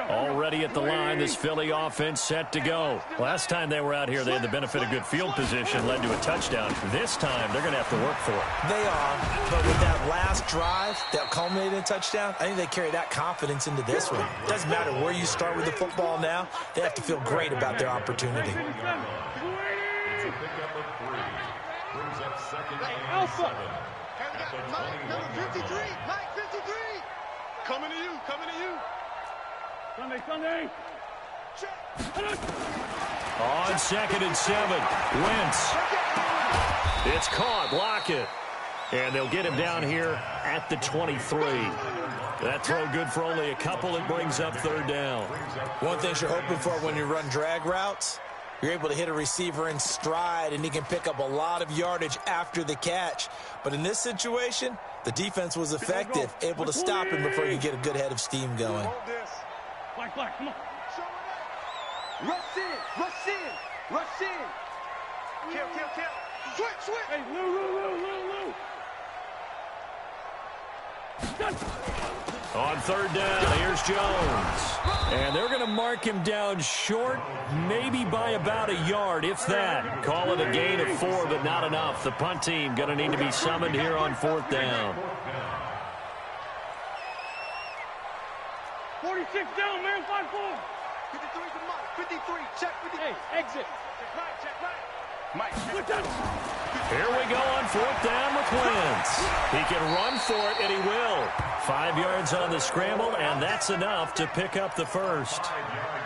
Already at the line, this Philly offense set to go. Last time they were out here, they had the benefit of good field position, led to a touchdown. This time, they're going to have to work for it. They are, but with that last drive that culminated in a touchdown, I think they carry that confidence into this one. It doesn't matter where you start with the football now. They have to feel great about their opportunity. Alpha. Mike, number 53. Mike, 53. Coming to you. Coming to you. Sunday. On 2nd and 7. Wentz. It's caught. Lockett. And they'll get him down here at the 23. That throw good for only a couple. It brings up 3rd down. One thing you're hoping for when you run drag routes, you're able to hit a receiver in stride, and he can pick up a lot of yardage after the catch. But in this situation, the defense was effective, able to stop him before you get a good head of steam going. Black, come on. Rush in. Kill. Switch. Hey, Lou. On 3rd down, here's Jones. And they're going to mark him down short, maybe by about a yard, if that. Call it a gain of 4, but not enough. The punt team going to need to be summoned here on 4th down. 46 down, man, 5-4. 53 to Mike. 53, check 53. Hey, exit. Check right. Mike. Here we go on 4th down with Wentz. He can run for it, and he will. 5 yards on the scramble, and that's enough to pick up the first.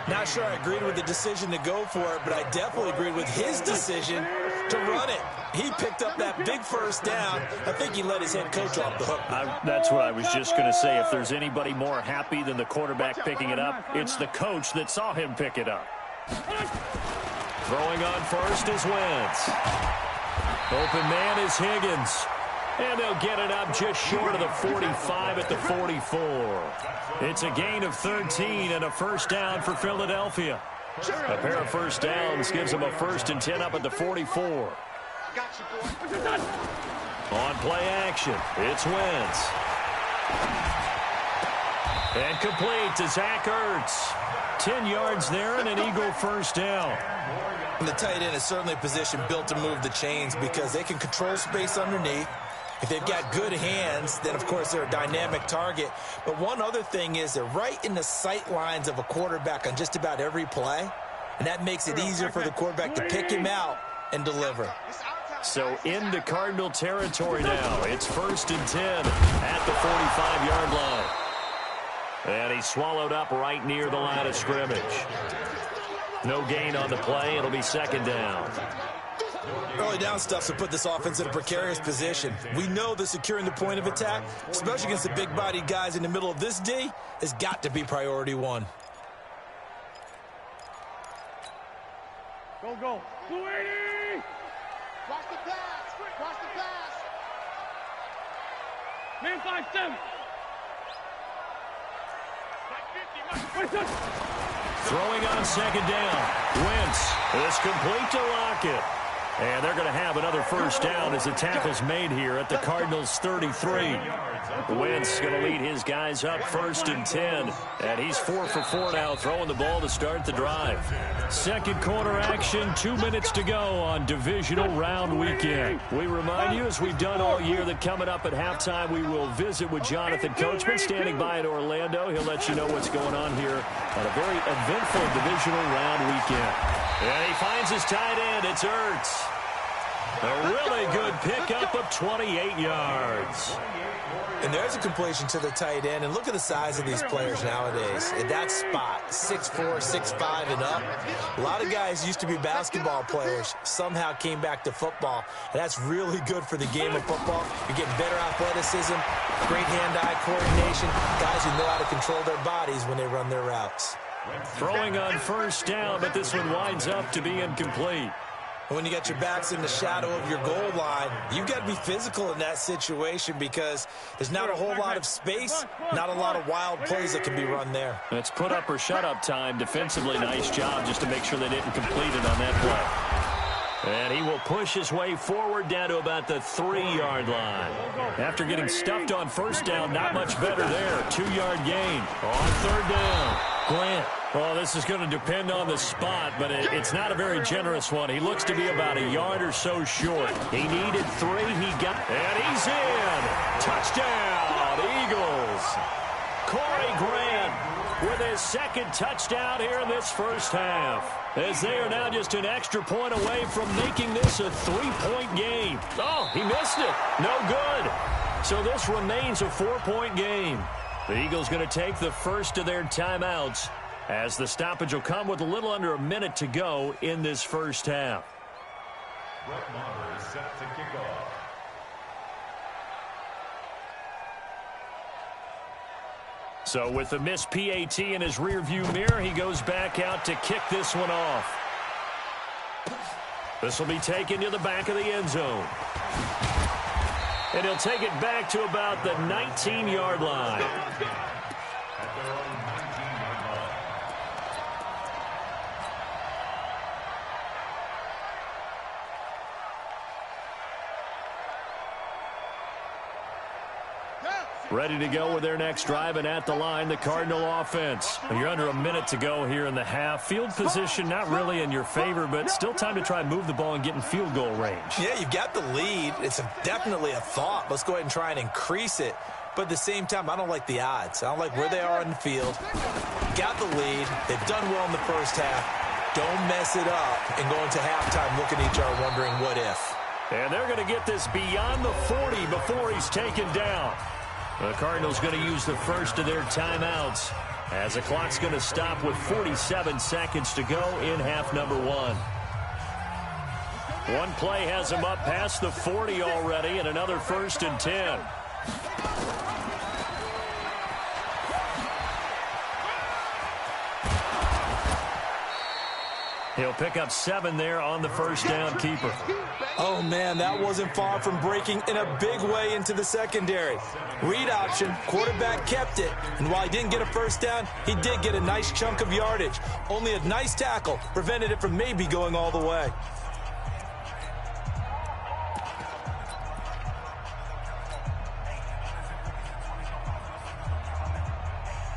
Not sure I agreed with the decision to go for it, but I definitely agreed with his decision to run it. He picked up that big 1st down. I think he let his head coach off the hook. That's what I was just going to say. If there's anybody more happy than the quarterback picking it up, it's the coach that saw him pick it up. Throwing on first is Wentz. Open man is Higgins. And they'll get it up just short of the 45 at the 44. It's a gain of 13 and a 1st down for Philadelphia. A pair of 1st downs gives them a 1st and 10 up at the 44. On play action, it's Wentz. And complete to Zach Ertz. 10 yards there and an Eagle 1st down. And the tight end is certainly a position built to move the chains because they can control space underneath. If they've got good hands, then, of course, they're a dynamic target. But one other thing is they're right in the sight lines of a quarterback on just about every play, and that makes it easier for the quarterback to pick him out and deliver. So into Cardinal territory now. It's 1st and 10 at the 45-yard line. And he's swallowed up right near the line of scrimmage. No gain on the play. It'll be 2nd down. Early down stuff to put this offense in a precarious position. We know that securing the point of attack, especially against the big-bodied guys in the middle of this D, has got to be priority 1. Go. 280. Watch the pass. Man 5-7. Throwing on 2nd down. Wentz is complete to Lockett. And they're going to have another 1st down as the tackle's made here at the Cardinals' 33. Wentz going to lead his guys up 1st and 10. And he's 4 for 4 now, throwing the ball to start the drive. 2nd quarter action, 2 minutes to go on divisional round weekend. We remind you, as we've done all year, that coming up at halftime, we will visit with Jonathan Coachman standing by in Orlando. He'll let you know what's going on here on a very eventful divisional round weekend. And he finds his tight end. It's Ertz. A really good pickup of 28 yards. And there's a completion to the tight end. And look at the size of these players nowadays. At that spot, 6'4", 6'5", and up. A lot of guys used to be basketball players, somehow came back to football. And that's really good for the game of football. You're getting better athleticism, great hand-eye coordination, guys who know how to control their bodies when they run their routes. Throwing on 1st down, but this one winds up to be incomplete. When you got your backs in the shadow of your goal line, you've got to be physical in that situation because there's not a whole lot of space, not a lot of wild plays that can be run there. It's put up or shut up time. Defensively, nice job just to make sure they didn't complete it on that play. And he will push his way forward down to about the 3-yard line. After getting stuffed on first down, not much better there. 2-yard gain on third down. Grant. Oh, this is going to depend on the spot, but it's not a very generous one. He looks to be about a yard or so short. He needed 3. He got, and he's in. Touchdown, Eagles. Corey Grant with his second touchdown here in this first half, as they are now just an extra point away from making this a 3-point game. Oh, he missed it. No good. So this remains a 4-point game. The Eagles going to take the first of their timeouts, as the stoppage will come with a little under a minute to go in this first half. Brett Maher is set to kick off. So with the missed PAT in his rearview mirror, he goes back out to kick this one off. This will be taken to the back of the end zone. And he'll take it back to about the 19-yard line. Ready to go with their next drive, and at the line, the Cardinal offense. You're under a minute to go here in the half. Field position not really in your favor, but still time to try and move the ball and get in field goal range. Yeah, you've got the lead. It's definitely a thought. Let's go ahead and try and increase it. But at the same time, I don't like the odds. I don't like where they are on the field. Got the lead. They've done well in the first half. Don't mess it up and go into halftime looking at each other wondering what if. And they're going to get this beyond the 40 before he's taken down. The Cardinals going to use the first of their timeouts, as the clock's going to stop with 47 seconds to go in half number 1. One play has him up past the 40 already, and another 1st and 10. He'll pick up 7 there on the first down keeper. Oh, man, that wasn't far from breaking in a big way into the secondary. Read option, quarterback kept it. And while he didn't get a first down, he did get a nice chunk of yardage. Only a nice tackle prevented it from maybe going all the way.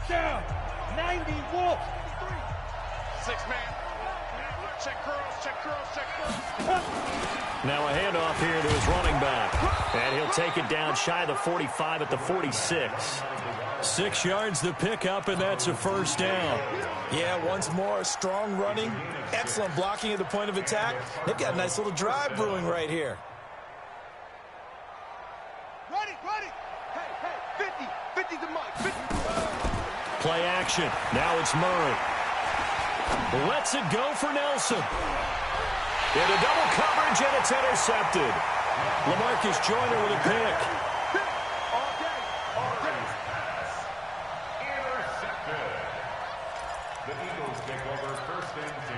Down, 90 Wolf. 6-man. Check curls, check curls, check curls. Now a handoff here to his running back. And he'll take it down shy of the 45 at the 46. 6 yards the pickup, and that's a first down. Yeah, once more, strong running, excellent blocking at the point of attack. They've got a nice little drive brewing right here. Ready. Hey, 50 to Mike, 50. Play action. Now it's Murray. Lets it go for Nelson. Into double coverage, and it's intercepted. LaMarcus Joyner with a pick. All day. Intercepted. The Eagles take over 1st and 10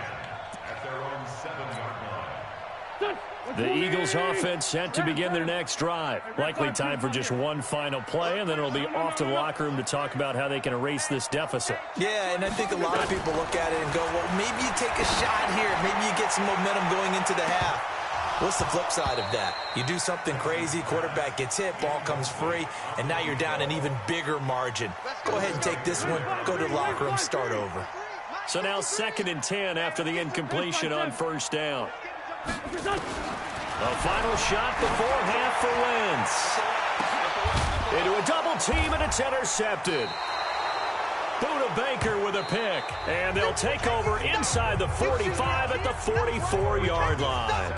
at their own 7-yard line. The Eagles offense set to begin their next drive. Likely time for just one final play, and then it'll be off to the locker room to talk about how they can erase this deficit. Yeah, and I think a lot of people look at it and go, well, maybe you take a shot here. Maybe you get some momentum going into the half. What's the flip side of that? You do something crazy, quarterback gets hit, ball comes free, and now you're down an even bigger margin. Go ahead and take this one, go to the locker room, start over. So now 2nd and 10 after the incompletion on first down. A final shot before half for Wentz. Into a double team, and it's intercepted. Buda Baker with a pick. And they'll take over inside the 45 at the 44-yard line.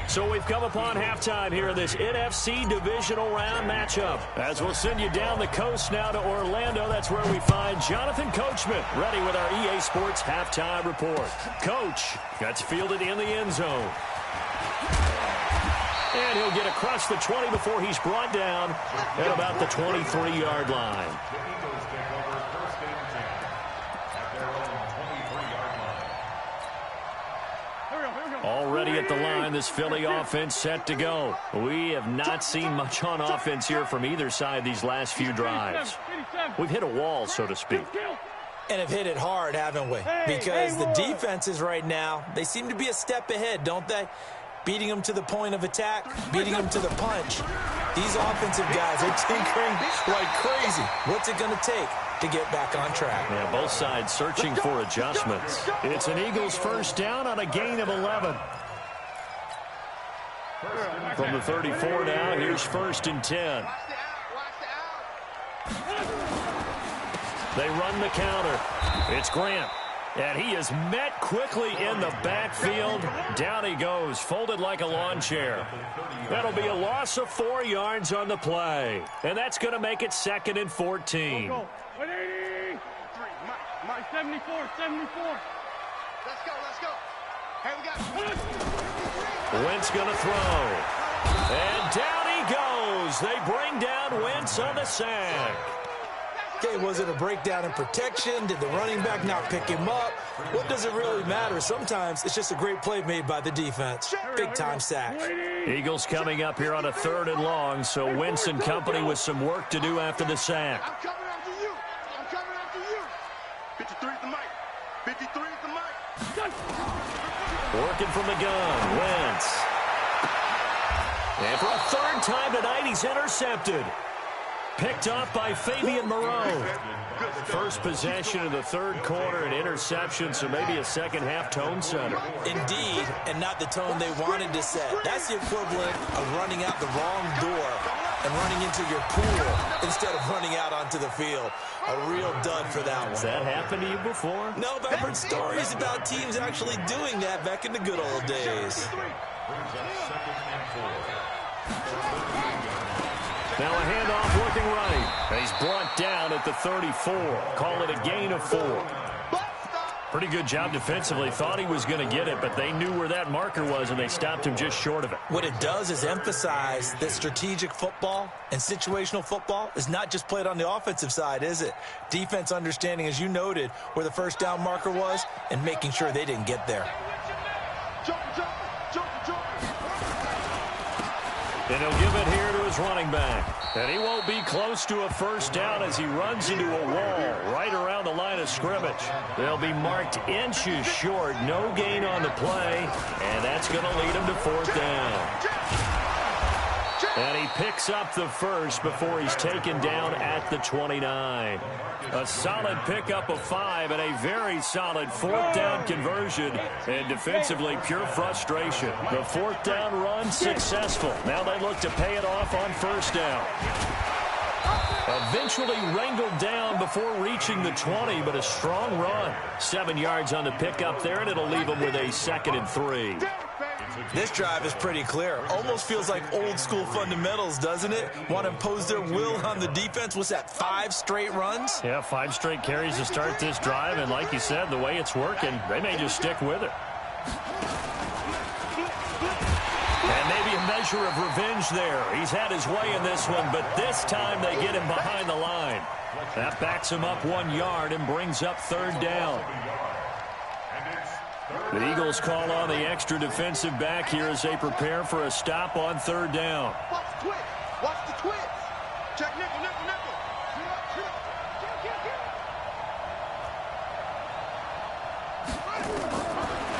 So we've come upon halftime here in this NFC divisional round matchup. As we'll send you down the coast now to Orlando, that's where we find Jonathan Coachman ready with our EA Sports halftime report. Coach gets fielded in the end zone. And he'll get across the 20 before he's brought down at about the 23-yard line. The Eagles take over 1st and 10 at their own 23-yard line. Already at the line, this Philly offense set to go. We have not seen much on offense here from either side these last few drives. We've hit a wall, so to speak. And have hit it hard, haven't we? Because the defenses right now, they seem to be a step ahead, don't they? Beating them to the point of attack, beating them to the punch. These offensive guys are tinkering like crazy. What's it going to take to get back on track? Yeah, both sides searching for adjustments. It's an Eagles first down on a gain of 11. From the 34 now, here's 1st and 10. They run the counter. It's Grant. And he is met quickly in the backfield. Down he goes, folded like a lawn chair. That'll be a loss of 4 yards on the play. And that's going to make it 2nd and 14. 180. Mike 74. Let's go. Hey, we got Wentz going to throw. And down he goes. They bring down Wentz on the sack. Okay, was it a breakdown in protection? Did the running back not pick him up? What does it really matter? Sometimes it's just a great play made by the defense. Big-time sack. Eagles coming up here on a 3rd and long, so Wentz and company with some work to do after the sack. I'm coming after you. 53 at the mic. 53 at the mic. Working from the gun, Wentz. And for a 3rd time tonight, he's intercepted. Picked off by Fabian Moreau. First possession of the 3rd quarter, an interception, so maybe a second-half tone setter. Indeed, and not the tone they wanted to set. That's the equivalent of running out the wrong door and running into your pool instead of running out onto the field. A real dud for that one. Has that happened to you before? No, but I've heard stories about teams actually doing that back in the good old days. Now a handoff looking right. And he's brought down at the 34. Call it a gain of 4. Pretty good job defensively. Thought he was going to get it, but they knew where that marker was, and they stopped him just short of it. What it does is emphasize that strategic football and situational football is not just played on the offensive side, is it? Defense understanding, as you noted, where the first down marker was and making sure they didn't get there. And he'll give it here to his running back. And he won't be close to a first down as he runs into a wall right around the line of scrimmage. They'll be marked inches short. No gain on the play. And that's going to lead him to 4th down. And he picks up the first before he's taken down at the 29. A solid pickup of 5 and a very solid 4th down conversion. And defensively, pure frustration. The 4th down run successful. Now they look to pay it off on 1st down. Eventually wrangled down before reaching the 20, but a strong run. 7 yards on the pickup there, and it'll leave them with a 2nd and 3. This drive is pretty clear. Almost feels like old school fundamentals, doesn't it? Want to impose their will on the defense. What's that, 5 straight runs? Yeah, 5 straight carries to start this drive, and like you said, the way it's working, they may just stick with it. And maybe a measure of revenge there. He's had his way in this one, but this time they get him behind the line. That backs him up 1 yard and brings up 3rd down. The Eagles call on the extra defensive back here as they prepare for a stop on 3rd down. Watch the twitch. Watch the twitch. Check nickel.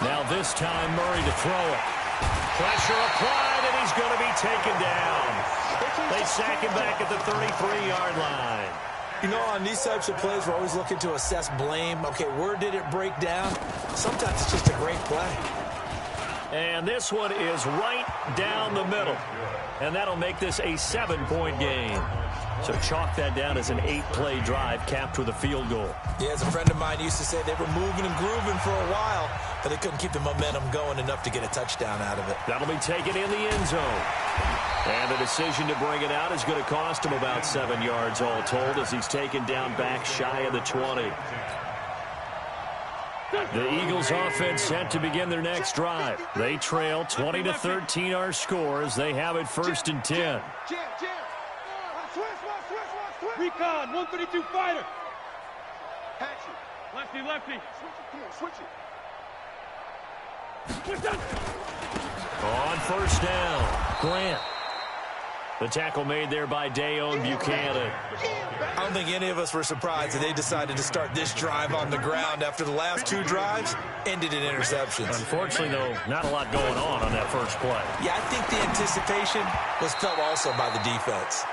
Now this time Murray to throw it. Pressure applied, and he's going to be taken down. They sack him back at the 33-yard line. You know, on these types of plays, we're always looking to assess blame. Okay, where did it break down? Sometimes it's just a great play. And this one is right down the middle. And that'll make this a 7-point game. So chalk that down as an 8-play drive capped with a field goal. Yeah, as a friend of mine used to say, they were moving and grooving for a while, but they couldn't keep the momentum going enough to get a touchdown out of it. That'll be taken in the end zone. And the decision to bring it out is going to cost him about 7 yards all told as he's taken down back shy of the 20. The Eagles offense set to begin their next drive. They trail 20-13 our score as they have it 1st and 10. Switch. Recon, 132 fighter. Patch it. Lefty. Switch it. On 1st down, Grant. The tackle made there by Dayon Buchanan. I don't think any of us were surprised that they decided to start this drive on the ground after the last 2 drives ended in interceptions. Unfortunately, though, not a lot going on that first play. Yeah, I think the anticipation was felt also by the defense.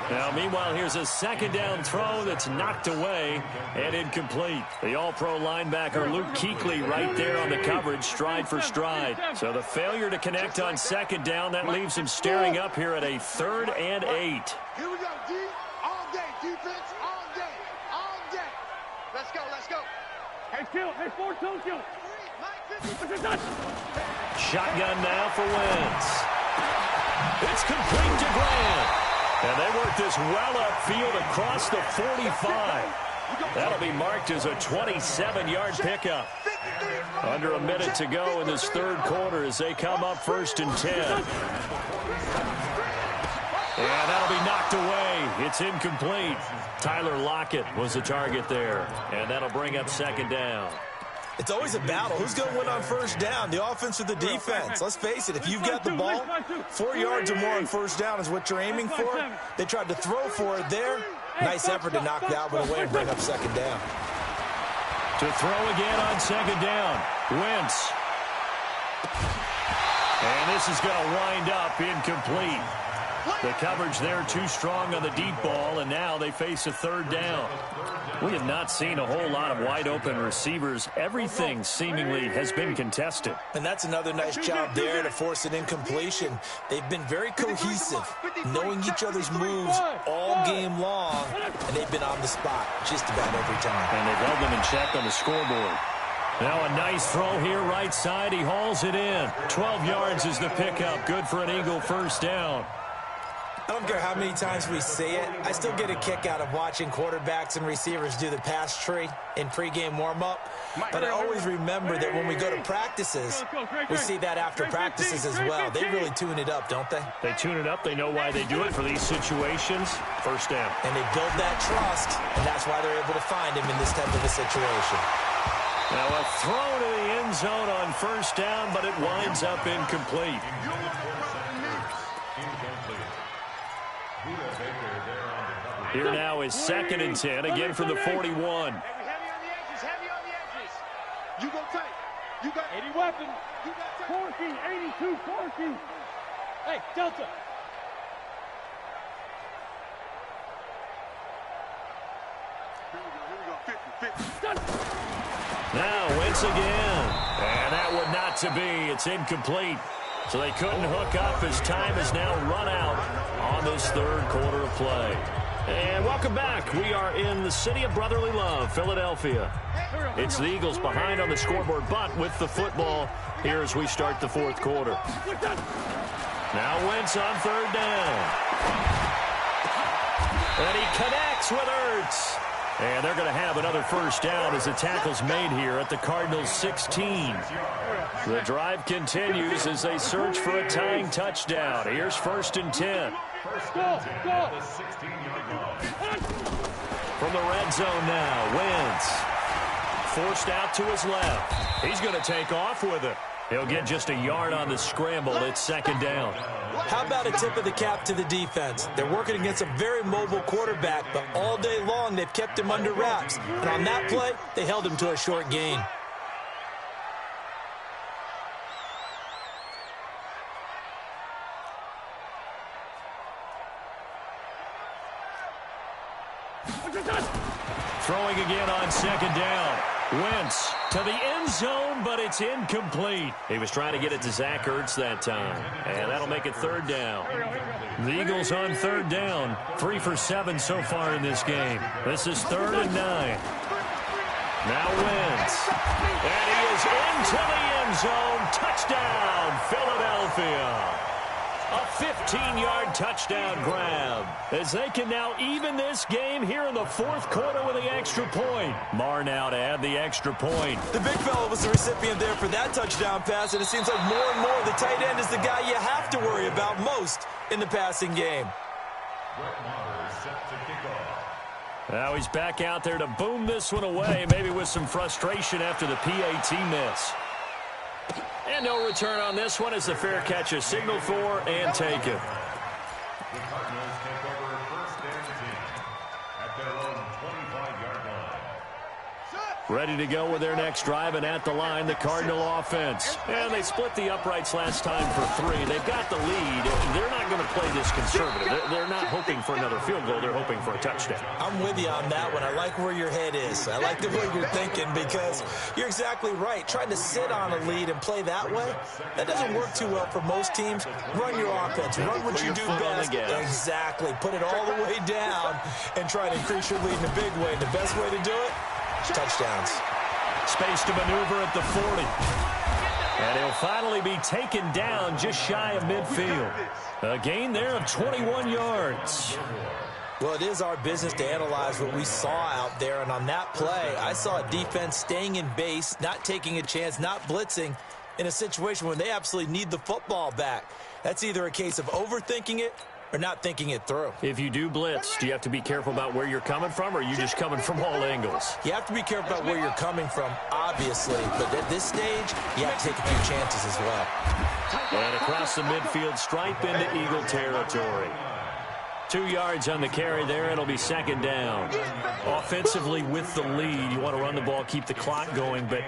Now, meanwhile, here's a second down throw that's knocked away and incomplete. The all-pro linebacker Luke Kuechly right there on the coverage, stride for stride. So the failure to connect on second down, that leaves him staring up here at a 3rd and 8. Here we go, D. All day, defense, all day, all day. Let's go, let's go. Hey, kill. Hey, 4-2, kill. Shotgun now for Wentz. It's complete to Grant. And they work this well upfield across the 45. That'll be marked as a 27-yard pickup. Under a minute to go in this third quarter as they come up 1st and 10. And that'll be knocked away. It's incomplete. Tyler Lockett was the target there. And that'll bring up 2nd down. It's always a battle. Who's going to win on 1st down, the offense or the defense? Let's face it, if you've got the ball, 4 yards or more on 1st down is what you're aiming for. They tried to throw for it there. Nice effort to knock that one away and bring up 2nd down. To throw again on 2nd down. Wentz. And this is going to wind up incomplete. The coverage there too strong on the deep ball, and now they face a 3rd down. We have not seen a whole lot of wide-open receivers. Everything seemingly has been contested. And that's another nice job there to force an incompletion. They've been very cohesive, knowing each other's moves all game long, and they've been on the spot just about every time. And they've held them in check on the scoreboard. Now a nice throw here right side. He hauls it in. 12 yards is the pickup. Good for an Eagle 1st down. I don't care how many times we say it, I still get a kick out of watching quarterbacks and receivers do the pass tree in pregame warm-up. But I always remember that when we go to practices, we see that after practices as well. They really tune it up, don't they? They tune it up. They know why they do it for these situations. 1st down. And they build that trust, and that's why they're able to find him in this type of a situation. Now a throw to the end zone on 1st down, but it winds up incomplete. Here now is 2nd and 10, again from the 41. Heavy on the edges, heavy on the edges. You go tight. You got 80 weapons. You got Corky, 82, Corky. Hey, Delta. Here we go, 50. Now Wentz again. And that would not to be. It's incomplete. So they couldn't hook up as time is now run out on this 3rd quarter of play. And welcome back. We are in the city of brotherly love, Philadelphia. It's the Eagles behind on the scoreboard, but with the football here as we start the 4th quarter. Now Wentz on 3rd down. And he connects with Ertz. And they're going to have another 1st down as the tackle's made here at the Cardinals' 16. The drive continues as they search for a tying touchdown. Here's 1st and 10. From the red zone now, Wentz. Forced out to his left. He's going to take off with it. He'll get just a yard on the scramble. It's 2nd down. How about a tip of the cap to the defense? They're working against a very mobile quarterback, but all day long they've kept him under wraps. And on that play, they held him to a short gain. Throwing again on 2nd down. Wentz to the end zone, but it's incomplete. He was trying to get it to Zach Ertz that time, and that'll make it 3rd down. The Eagles on 3rd down, 3 for 7 so far in this game. This is 3rd and 9. Now Wentz, and he is into the end zone. Touchdown, Philadelphia. A 15-yard touchdown grab as they can now even this game here in the 4th quarter with the extra point. Marr now to add the extra point. The big fella was the recipient there for that touchdown pass, and it seems like more and more the tight end is the guy you have to worry about most in the passing game. Now he's back out there to boom this one away, maybe with some frustration after the PAT miss. And no return on this one as the fair catch is signaled for and taken. Ready to go with their next drive, and at the line, the Cardinal offense. And they split the uprights last time for 3. They've got the lead. They're not going to play this conservative. They're not hoping for another field goal. They're hoping for a touchdown. I'm with you on that one. I like where your head is. I like the way you're thinking because you're exactly right. Trying to sit on a lead and play that way, that doesn't work too well for most teams. Run your offense. Run what you do best. Exactly. Put it all the way down and try to increase your lead in a big way. And the best way to do it, touchdowns. Space to maneuver at the 40. And he'll finally be taken down just shy of midfield. A gain there of 21 yards. Well, it is our business to analyze what we saw out there. And on that play, I saw a defense staying in base, not taking a chance, not blitzing in a situation where they absolutely need the football back. That's either a case of overthinking it or not thinking it through. If you do blitz, do you have to be careful about where you're coming from, or are you just coming from all angles? You have to be careful about where you're coming from, obviously, but at this stage, you have to take a few chances as well. And across the midfield stripe into Eagle territory. 2 yards on the carry there. It'll be second down. Offensively with the lead, you want to run the ball, keep the clock going, but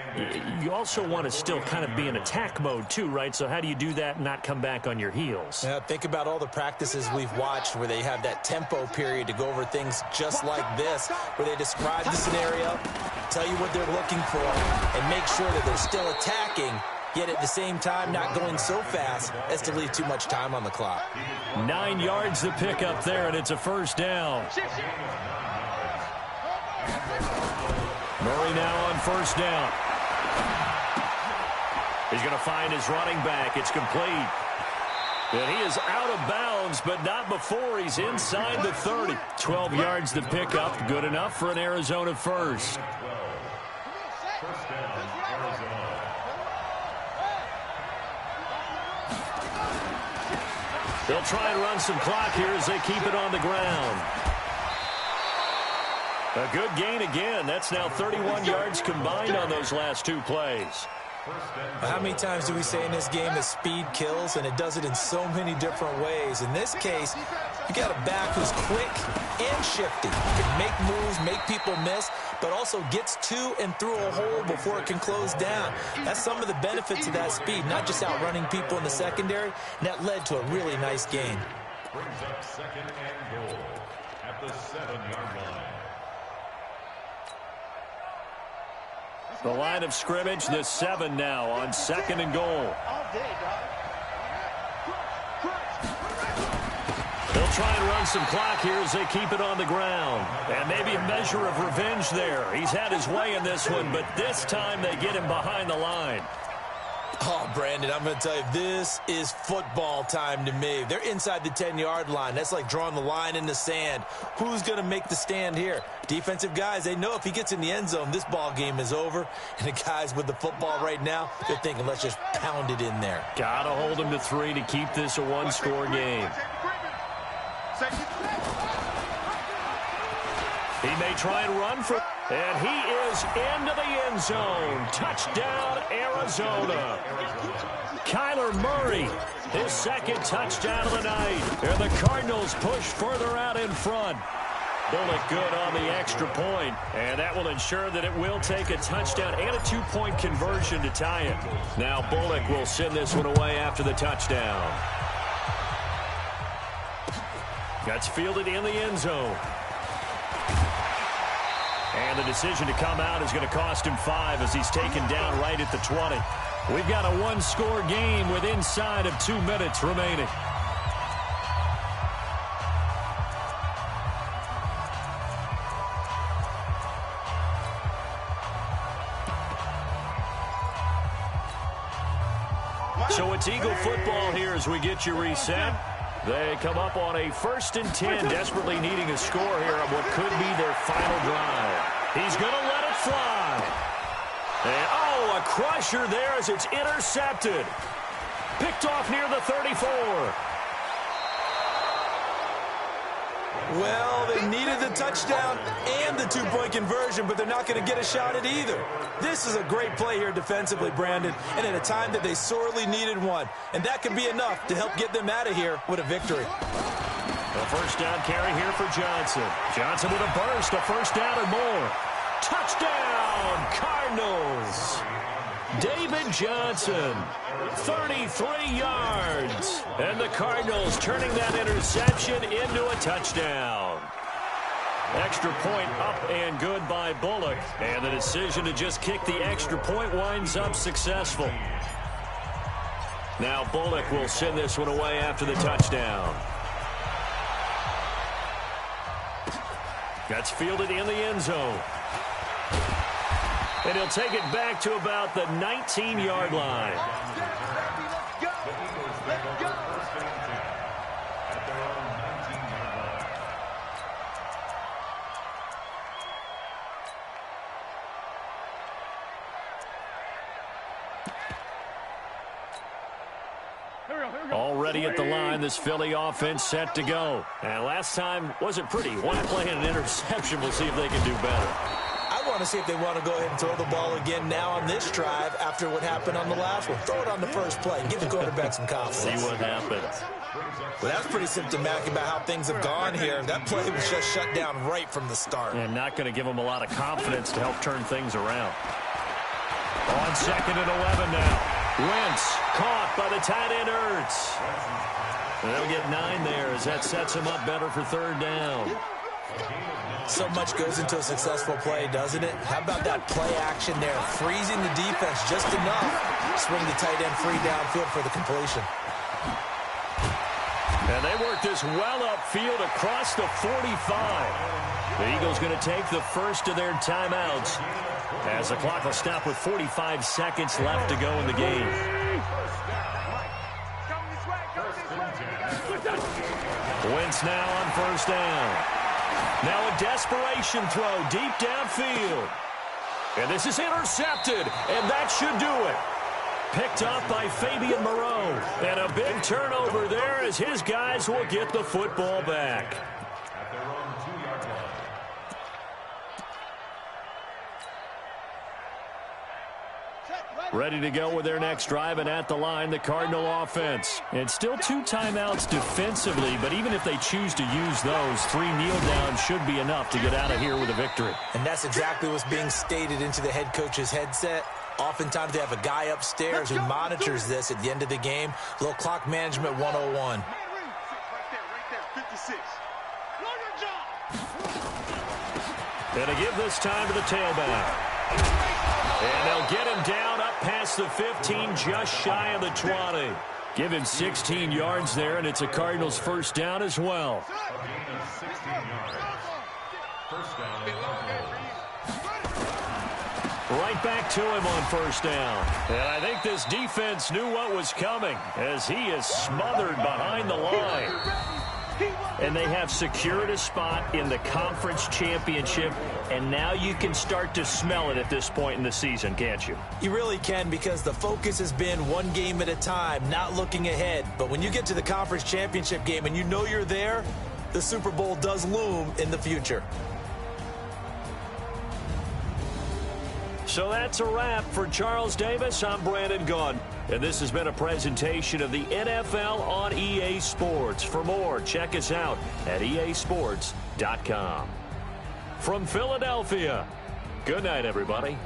you also want to still kind of be in attack mode too, right? So how do you do that and not come back on your heels? Yeah, think about all the practices we've watched where they have that tempo period to go over things just like this, where they describe the scenario, tell you what they're looking for, and make sure that they're still attacking, yet at the same time not going so fast as to leave too much time on the clock. 9 yards to pick up there, and it's a first down. Murray now on first down. He's going to find his running back. It's complete. And he is out of bounds, but not before he's inside the 30. 12 yards to pick up. Good enough for an Arizona first. They'll try and run some clock here as they keep it on the ground. A good gain again. That's now 31 yards combined on those last 2 plays. How many times do we say in this game that speed kills, and it does it in so many different ways? In this case, you got a back who's quick and shifty. Can make moves, make people miss, but also gets to and through a hole before it can close down. That's some of the benefits of that speed, not just outrunning people in the secondary, and that led to a really nice gain. Brings up second and goal at the 7-yard line. The line of scrimmage, the 7 now on second and goal. They'll try and run some clock here as they keep it on the ground. And maybe a measure of revenge there. He's had his way in this one, but this time they get him behind the line. Oh, Brandon, I'm going to tell you, this is football time to me. They're inside the 10-yard line. That's like drawing the line in the sand. Who's going to make the stand here? Defensive guys, they know if he gets in the end zone, this ball game is over. And the guys with the football right now, they're thinking, let's just pound it in there. Got to hold him to 3 to keep this a one-score game. He may try and run for... And he is into the end zone. Touchdown, Arizona. Kyler Murray, his second touchdown of the night. And the Cardinals push further out in front. Bullock good on the extra point. And that will ensure that it will take a touchdown and a 2-point conversion to tie it. Now Bullock will send this one away after the touchdown. That's fielded in the end zone. And the decision to come out is going to cost him 5 as he's taken down right at the 20. We've got a one-score game with inside of 2 minutes remaining. So it's Eagle football here as we get you reset. They come up on a 1st and 10, desperately needing a score here on what could be their final drive. He's going to let it fly. And, oh, a crusher there as it's intercepted. Picked off near the 34. Well, they needed the touchdown and the 2-point conversion, but they're not going to get a shot at either. This is a great play here defensively, Brandon, and at a time that they sorely needed one. And that could be enough to help get them out of here with a victory. A first down carry here for Johnson. Johnson with a burst, a first down and more. Touchdown, David Johnson, 33 yards. And the Cardinals turning that interception into a touchdown. Extra point up and good by Bullock. And the decision to just kick the extra point winds up successful. Now Bullock will send this one away after the touchdown. That's fielded in the end zone. And he'll take it back to about the 19-yard line. Already at the line, this Philly offense set to go. And last time wasn't pretty. One play and an interception. We'll see if they can do better. I want to see if they want to go ahead and throw the ball again now on this drive after what happened on the last one. Throw it on the first play. Give the quarterback some confidence. See what happens. Well, that's pretty symptomatic about how things have gone here. That play was just shut down right from the start. And not going to give them a lot of confidence to help turn things around. On 2nd and 11 now. Wentz caught by the tight end Ertz. And they'll get 9 there as that sets him up better for 3rd down. So much goes into a successful play, doesn't it? How about that play action there? Freezing the defense just enough. Swing the tight end free downfield for the completion. And they work this well upfield across the 45. The Eagles going to take the first of their timeouts as the clock will stop with 45 seconds left to go in the game. Wentz now on 1st down. Now a desperation throw deep downfield. And this is intercepted, and that should do it. Picked off by Fabian Moreau. And a big turnover there as his guys will get the football back. At their own 2-yard line. Ready to go with their next drive, and at the line, the Cardinal offense. And still 2 timeouts defensively, but even if they choose to use those, 3 kneel downs should be enough to get out of here with a victory. And that's exactly what's being stated into the head coach's headset. Oftentimes they have a guy upstairs who monitors this at the end of the game. Little clock management 101. And to give this time to the tailback. And they'll get him down up past the 15, just shy of the 20. Give him 16 yards there, and it's a Cardinals 1st down as well. A gain of 16 yards. 1st down. Right back to him on 1st down. And I think this defense knew what was coming as he is smothered behind the line. And they have secured a spot in the conference championship, and now you can start to smell it at this point in the season, can't you? You really can, because the focus has been one game at a time, not looking ahead. But when you get to the conference championship game and you know you're there, the Super Bowl does loom in the future. So that's a wrap for Charles Davis. I'm Brandon Gaudin, and this has been a presentation of the NFL on EA Sports. For more, check us out at easports.com. From Philadelphia, good night, everybody.